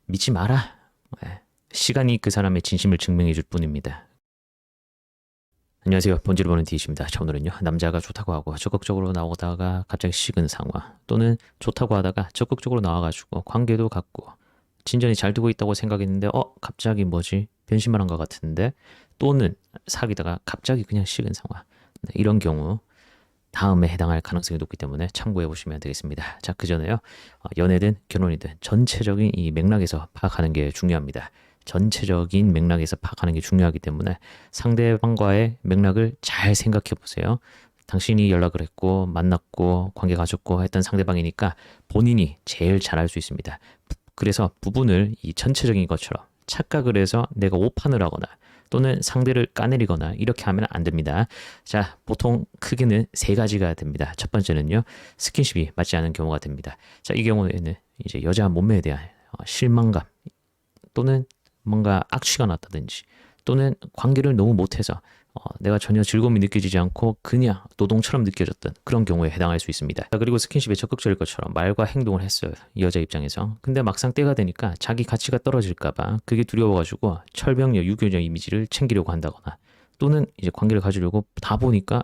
믿지 마라. 예, 시간이 그 사람의 진심을 증명해 줄 뿐입니다. 안녕하세요. 본질을 보는 디이십니다. 자, 오늘은요. 남자가 좋다고 하고 적극적으로 나오다가 갑자기 식은 상황, 또는 좋다고 하다가 적극적으로 나와가지고 관계도 갖고 진전이 잘 되고 있다고 생각했는데 갑자기 뭐지? 변심을 한 것 같은데, 또는 사귀다가 갑자기 그냥 식은 상황. 네, 이런 경우 다음에 해당할 가능성이 높기 때문에 참고해 보시면 되겠습니다. 자, 그 전에요. 연애든 결혼이든 전체적인 이 맥락에서 파악하는 게 중요합니다. 전체적인 맥락에서 파악하는 게 중요하기 때문에 상대방과의 맥락을 잘 생각해 보세요. 당신이 연락을 했고 만났고 관계 가졌고 했던 상대방이니까 본인이 제일 잘 알 수 있습니다. 그래서 부분을 이 전체적인 것처럼 착각을 해서 내가 오판을 하거나 또는 상대를 까내리거나 이렇게 하면 안 됩니다. 자, 보통 크게는 세 가지가 됩니다. 첫 번째는요, 스킨십이 맞지 않은 경우가 됩니다. 자, 이 경우에는 이제 여자 몸매에 대한 실망감, 또는 뭔가 악취가 났다든지, 또는 관계를 너무 못해서 내가 전혀 즐거움이 느껴지지 않고 그냥 노동처럼 느껴졌던 그런 경우에 해당할 수 있습니다. 자, 그리고 스킨십에 적극적일 것처럼 말과 행동을 했어요. 여자 입장에서. 근데 막상 때가 되니까 자기 가치가 떨어질까봐 그게 두려워가지고 철벽녀, 유교녀 이미지를 챙기려고 한다거나, 또는 이제 관계를 가지려고 다 보니까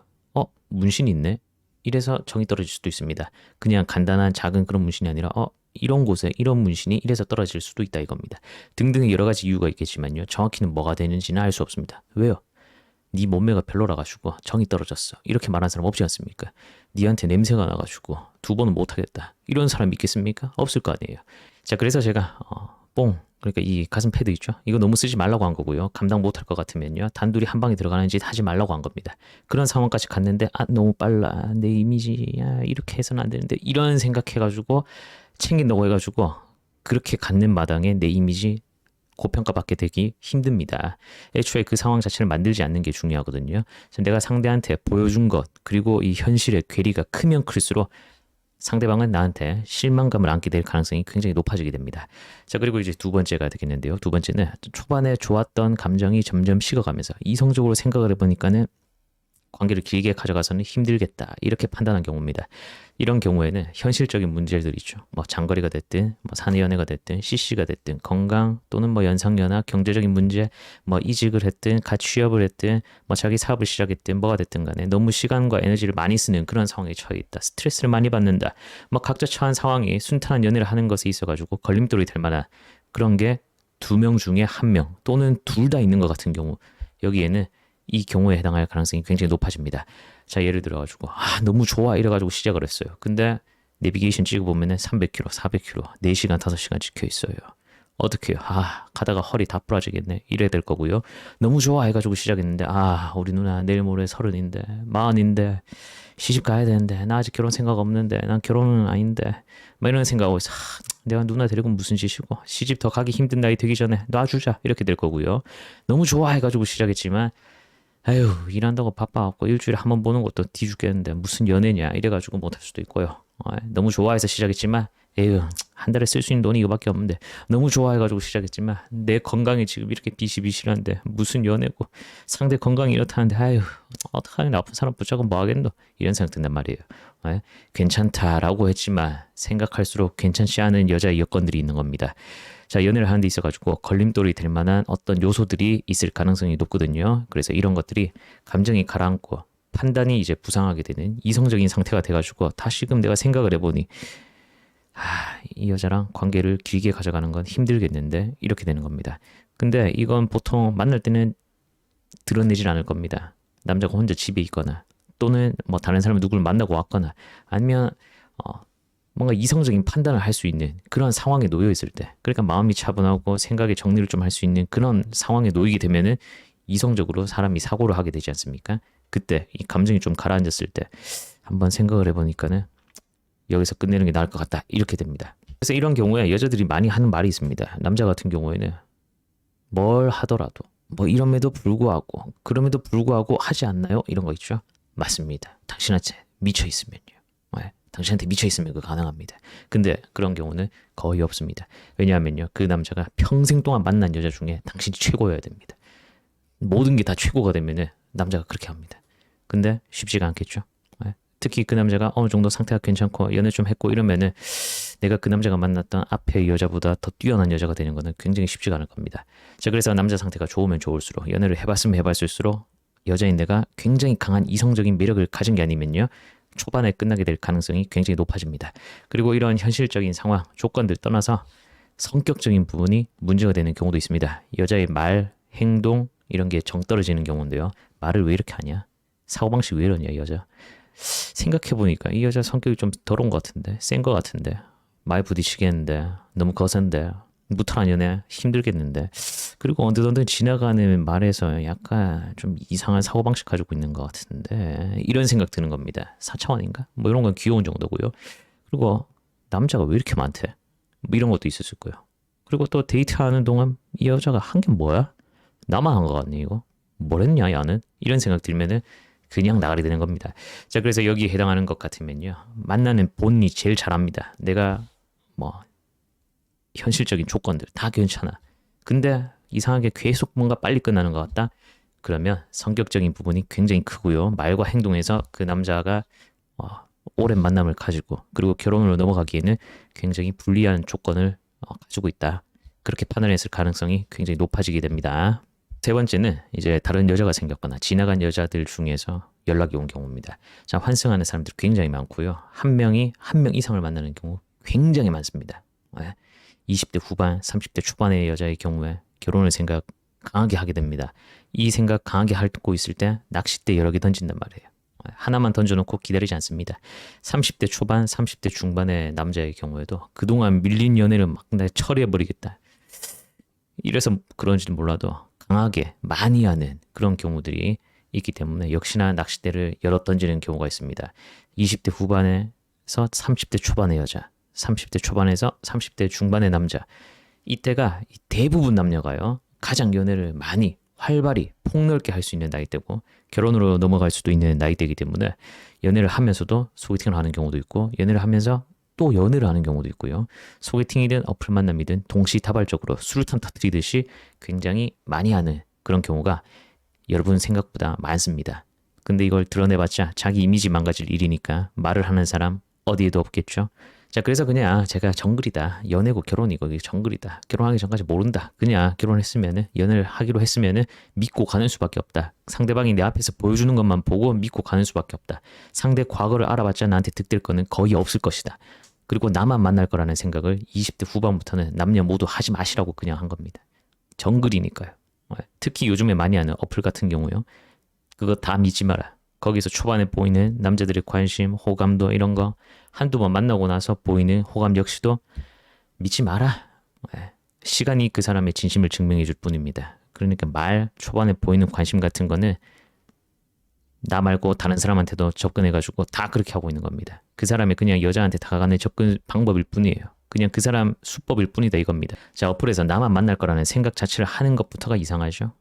문신이 있네? 이래서 정이 떨어질 수도 있습니다. 그냥 간단한 작은 그런 문신이 아니라 이런 곳에 이런 문신이 이래서 떨어질 수도 있다 이겁니다. 등등의 여러 가지 이유가 있겠지만요. 정확히는 뭐가 되는지는 알 수 없습니다. 왜요? 네 몸매가 별로라 가지고 정이 떨어졌어. 이렇게 말하는 사람 없지 않습니까? 니한테 냄새가 나가지고 두 번은 못하겠다. 이런 사람 있겠습니까? 없을 거 아니에요. 자, 그래서 제가 그러니까 이 가슴 패드 있죠? 이거 너무 쓰지 말라고 한 거고요. 감당 못할 것 같으면요. 단둘이 한 방에 들어가는 짓 하지 말라고 한 겁니다. 그런 상황까지 갔는데 너무 빨라. 내 이미지 이렇게 해서는 안 되는데, 이런 생각해가지고 챙긴다고 해가지고 그렇게 갖는 마당에 내 이미지 고평가받게 되기 힘듭니다. 애초에 그 상황 자체를 만들지 않는 게 중요하거든요. 내가 상대한테 보여준 것, 그리고 이 현실의 괴리가 크면 클수록 상대방은 나한테 실망감을 안게 될 가능성이 굉장히 높아지게 됩니다. 자, 그리고 이제 두 번째가 되겠는데요. 두 번째는 초반에 좋았던 감정이 점점 식어가면서 이성적으로 생각을 해보니까는 관계를 길게 가져가서는 힘들겠다, 이렇게 판단한 경우입니다. 이런 경우에는 현실적인 문제들이 있죠. 뭐 장거리가 됐든, 뭐 사내 연애가 됐든, CC가 됐든, 건강 또는 뭐 연상연하, 경제적인 문제, 뭐 이직을 했든, 같이 취업을 했든, 뭐 자기 사업을 시작했든, 뭐가 됐든 간에 너무 시간과 에너지를 많이 쓰는 그런 상황에 처해 있다. 스트레스를 많이 받는다. 뭐 각자 처한 상황이 순탄한 연애를 하는 것에 있어가지고 걸림돌이 될 만한 그런 게 두 명 중에 한 명 또는 둘 다 있는 것 같은 경우, 여기에는 이 경우에 해당할 가능성이 굉장히 높아집니다. 자, 예를 들어가지고 너무 좋아 이래가지고 시작을 했어요. 근데 내비게이션 찍어보면 300km, 400km, 4시간, 5시간 찍혀 있어요. 어떡해요? 가다가 허리 다 부러지겠네. 이래야 될 거고요. 너무 좋아 해가지고 시작했는데 우리 누나 내일 모레 30인데 40인데 시집 가야 되는데 나 아직 결혼 생각 없는데 난 결혼은 아닌데 막 이런 생각하고 있어. 내가 누나 데리고 무슨 짓이고, 시집 더 가기 힘든 나이 되기 전에 놔주자, 이렇게 될 거고요. 너무 좋아 해가지고 시작했지만 일한다고 바빠갖고 일주일에 한 번 보는 것도 뒤죽겠는데 무슨 연애냐 이래가지고 못할 수도 있고요. 너무 좋아해서 시작했지만 한 달에 쓸 수 있는 돈이 이거밖에 없는데 너무 좋아해가지고 시작했지만 내 건강이 지금 이렇게 비실비실한데 무슨 연애고, 상대 건강이 이렇다는데 어떡하니, 나쁜 사람 붙잡고 뭐 하겠노, 이런 생각 든단 말이에요. 괜찮다라고 했지만 생각할수록 괜찮지 않은 여자의 여건들이 있는 겁니다. 자, 연애를 하는 데 있어가지고 걸림돌이 될 만한 어떤 요소들이 있을 가능성이 높거든요. 그래서 이런 것들이 감정이 가라앉고 판단이 이제 부상하게 되는 이성적인 상태가 돼가지고 다시금 내가 생각을 해보니 이 여자랑 관계를 길게 가져가는 건 힘들겠는데, 이렇게 되는 겁니다. 근데 이건 보통 만날 때는 드러내질 않을 겁니다. 남자가 혼자 집에 있거나, 또는 뭐 다른 사람을 누구를 만나고 왔거나, 아니면 뭔가 이성적인 판단을 할 수 있는 그런 상황에 놓여 있을 때, 그러니까 마음이 차분하고 생각의 정리를 좀 할 수 있는 그런 상황에 놓이게 되면은 이성적으로 사람이 사고를 하게 되지 않습니까? 그때 이 감정이 좀 가라앉았을 때 한번 생각을 해보니까는 여기서 끝내는 게 나을 것 같다, 이렇게 됩니다. 그래서 이런 경우에 여자들이 많이 하는 말이 있습니다. 남자 같은 경우에는 뭘 하더라도 뭐 이럼에도 불구하고 그럼에도 불구하고 하지 않나요? 이런 거 있죠. 맞습니다. 당신한테 미쳐 있으면요. 당신한테 미쳐 있으면 그거 가능합니다. 근데 그런 경우는 거의 없습니다. 왜냐하면요, 그 남자가 평생 동안 만난 여자 중에 당신이 최고여야 됩니다. 모든 게 다 최고가 되면은 남자가 그렇게 합니다. 근데 쉽지가 않겠죠. 특히 그 남자가 어느 정도 상태가 괜찮고 연애 좀 했고 이러면은 내가 그 남자가 만났던 앞의 여자보다 더 뛰어난 여자가 되는 거는 굉장히 쉽지가 않을 겁니다. 자, 그래서 남자 상태가 좋으면 좋을수록, 연애를 해봤으면 해봤을수록 여자인 내가 굉장히 강한 이성적인 매력을 가진 게 아니면요, 초반에 끝나게 될 가능성이 굉장히 높아집니다. 그리고 이런 현실적인 상황, 조건들 떠나서 성격적인 부분이 문제가 되는 경우도 있습니다. 여자의 말, 행동 이런 게 정 떨어지는 경우인데요. 말을 왜 이렇게 하냐? 사고방식 왜 이러냐, 이 여자? 생각해보니까 이 여자 성격이 좀 더러운 것 같은데, 센 것 같은데, 많이 부딪히겠는데, 너무 거센데, 무탈한 연애 힘들겠는데, 그리고 언뜻언뜻 지나가는 말에서 약간 좀 이상한 사고방식 가지고 있는 것 같은데, 이런 생각 드는 겁니다. 4차원인가? 뭐 이런 건 귀여운 정도고요. 그리고 남자가 왜 이렇게 많대? 뭐 이런 것도 있었을 거예요. 그리고 또 데이트하는 동안 이 여자가 한 게 뭐야? 나만 한 것 같네 이거? 뭘 했냐 야는? 이런 생각 들면은 그냥 나가게 되는 겁니다. 자, 그래서 여기에 해당하는 것 같으면요, 만나는 본인이 제일 잘합니다. 내가 뭐 현실적인 조건들 다 괜찮아. 근데 이상하게 계속 뭔가 빨리 끝나는 것 같다. 그러면 성격적인 부분이 굉장히 크고요. 말과 행동에서 그 남자가 오랜 만남을 가지고 그리고 결혼으로 넘어가기에는 굉장히 불리한 조건을 가지고 있다. 그렇게 판단했을 가능성이 굉장히 높아지게 됩니다. 세 번째는 이제 다른 여자가 생겼거나 지나간 여자들 중에서 연락이 온 경우입니다. 자, 환승하는 사람들 굉장히 많고요. 한 명이 한 명 이상을 만나는 경우 굉장히 많습니다. 20대 후반, 30대 초반의 여자의 경우에 결혼을 생각 강하게 하게 됩니다. 이 생각 강하게 하고 있을 때 낚싯대 여러 개 던진단 말이에요. 하나만 던져놓고 기다리지 않습니다. 30대 초반, 30대 중반의 남자의 경우에도 그동안 밀린 연애를 막 처리해버리겠다. 이래서 그런지는 몰라도 강하게 많이 하는 그런 경우들이 있기 때문에 역시나 낚싯대를 여러 던지는 경우가 있습니다. 20대 후반에서 30대 초반의 여자, 30대 초반에서 30대 중반의 남자, 이때가 대부분 남녀가요 가장 연애를 많이 활발히 폭넓게 할 수 있는 나이대고 결혼으로 넘어갈 수도 있는 나이대이기 때문에 연애를 하면서도 소개팅을 하는 경우도 있고 연애를 하면서 또 연애를 하는 경우도 있고요. 소개팅이든 어플 만남이든 동시다발적으로 수류탄 터뜨리듯이 굉장히 많이 하는 그런 경우가 여러분 생각보다 많습니다. 근데 이걸 드러내봤자 자기 이미지 망가질 일이니까 말을 하는 사람 어디에도 없겠죠. 자, 그래서 그냥 제가 정글이다. 연애고 결혼이고 이게 정글이다. 결혼하기 전까지 모른다. 그냥 결혼했으면은 연애를 하기로 했으면은 믿고 가는 수밖에 없다. 상대방이 내 앞에서 보여주는 것만 보고 믿고 가는 수밖에 없다. 상대 과거를 알아봤자 나한테 득될 거는 거의 없을 것이다. 그리고 나만 만날 거라는 생각을 20대 후반부터는 남녀 모두 하지 마시라고 그냥 한 겁니다. 정글이니까요. 특히 요즘에 많이 하는 어플 같은 경우요. 그거 다 믿지 마라. 거기서 초반에 보이는 남자들의 관심, 호감도 이런 거 한두 번 만나고 나서 보이는 호감 역시도 믿지 마라. 시간이 그 사람의 진심을 증명해 줄 뿐입니다. 그러니까 말, 초반에 보이는 관심 같은 거는 나 말고 다른 사람한테도 접근해가지고 다 그렇게 하고 있는 겁니다. 그 사람이 그냥 여자한테 다가가는 접근 방법일 뿐이에요. 그냥 그 사람 수법일 뿐이다 이겁니다. 자, 어플에서 나만 만날 거라는 생각 자체를 하는 것부터가 이상하죠.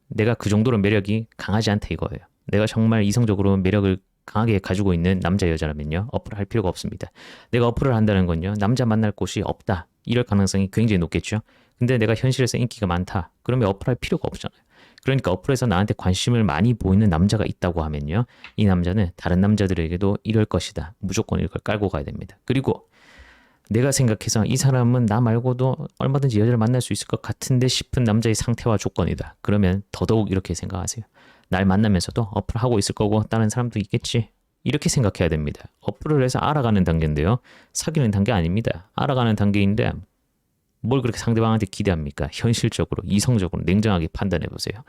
내가 그 정도로 매력이 강하지 않다 이거예요. 내가 정말 이성적으로 매력을 강하게 가지고 있는 남자 여자라면요 어플을 할 필요가 없습니다. 내가 어플을 한다는 건요 남자 만날 곳이 없다 이럴 가능성이 굉장히 높겠죠. 근데 내가 현실에서 인기가 많다 그러면 어플 할 필요가 없잖아요. 그러니까 어플에서 나한테 관심을 많이 보이는 남자가 있다고 하면요 이 남자는 다른 남자들에게도 이럴 것이다. 무조건 이걸 깔고 가야 됩니다. 그리고 내가 생각해서 이 사람은 나 말고도 얼마든지 여자를 만날 수 있을 것 같은데 싶은 남자의 상태와 조건이다. 그러면 더더욱 이렇게 생각하세요. 날 만나면서도 어플 하고 있을 거고 다른 사람도 있겠지. 이렇게 생각해야 됩니다. 어플을 해서 알아가는 단계인데요. 사귀는 단계 아닙니다. 알아가는 단계인데 뭘 그렇게 상대방한테 기대합니까? 현실적으로, 이성적으로 냉정하게 판단해 보세요.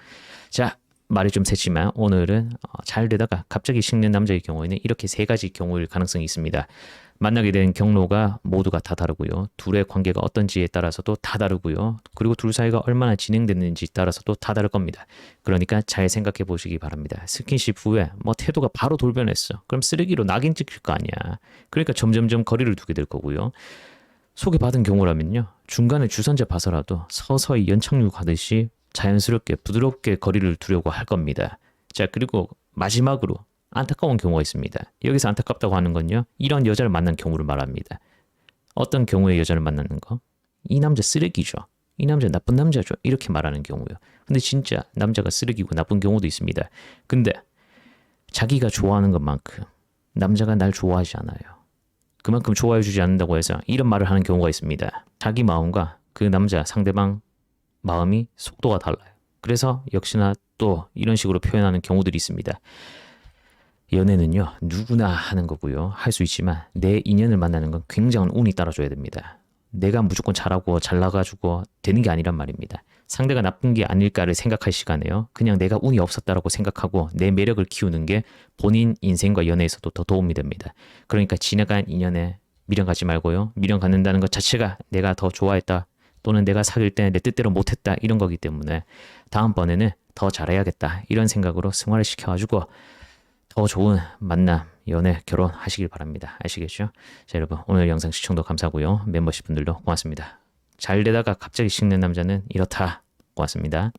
자, 말이 좀 샜지만 오늘은 잘 되다가 갑자기 식는 남자의 경우에는 이렇게 세 가지 경우일 가능성이 있습니다. 만나게 된 경로가 모두가 다 다르고요. 둘의 관계가 어떤지에 따라서도 다 다르고요. 그리고 둘 사이가 얼마나 진행됐는지 따라서도 다 다를 겁니다. 그러니까 잘 생각해 보시기 바랍니다. 스킨십 후에 뭐 태도가 바로 돌변했어. 그럼 쓰레기로 낙인 찍힐 거 아니야. 그러니까 점점점 거리를 두게 될 거고요. 소개받은 경우라면요. 중간에 주선자 봐서라도 서서히 연착륙 하듯이 자연스럽게 부드럽게 거리를 두려고 할 겁니다. 자, 그리고 마지막으로 안타까운 경우가 있습니다. 여기서 안타깝다고 하는 건요. 이런 여자를 만난 경우를 말합니다. 어떤 경우에 여자를 만나는 거? 이 남자 쓰레기죠. 이 남자 나쁜 남자죠. 이렇게 말하는 경우요. 근데 진짜 남자가 쓰레기고 나쁜 경우도 있습니다. 근데 자기가 좋아하는 것만큼 남자가 날 좋아하지 않아요. 그만큼 좋아해 주지 않는다고 해서 이런 말을 하는 경우가 있습니다. 자기 마음과 그 남자 상대방 마음이 속도가 달라요. 그래서 역시나 또 이런 식으로 표현하는 경우들이 있습니다. 연애는요, 누구나 하는 거고요. 할 수 있지만 내 인연을 만나는 건 굉장한 운이 따라줘야 됩니다. 내가 무조건 잘하고 잘나가지고 되는 게 아니란 말입니다. 상대가 나쁜 게 아닐까를 생각할 시간에요. 그냥 내가 운이 없었다라고 생각하고 내 매력을 키우는 게 본인 인생과 연애에서도 더 도움이 됩니다. 그러니까 지나간 인연에 미련 갖지 말고요. 미련 갖는다는 것 자체가 내가 더 좋아했다 또는 내가 사귈 때 내 뜻대로 못했다 이런 거기 때문에 다음번에는 더 잘해야겠다 이런 생각으로 승화를 시켜가지고 더 좋은 만남, 연애, 결혼 하시길 바랍니다. 아시겠죠? 자, 여러분 오늘 영상 시청도 감사하고요. 멤버십 분들도 고맙습니다. 잘 되다가 갑자기 식는 남자는 이렇다. 고맙습니다.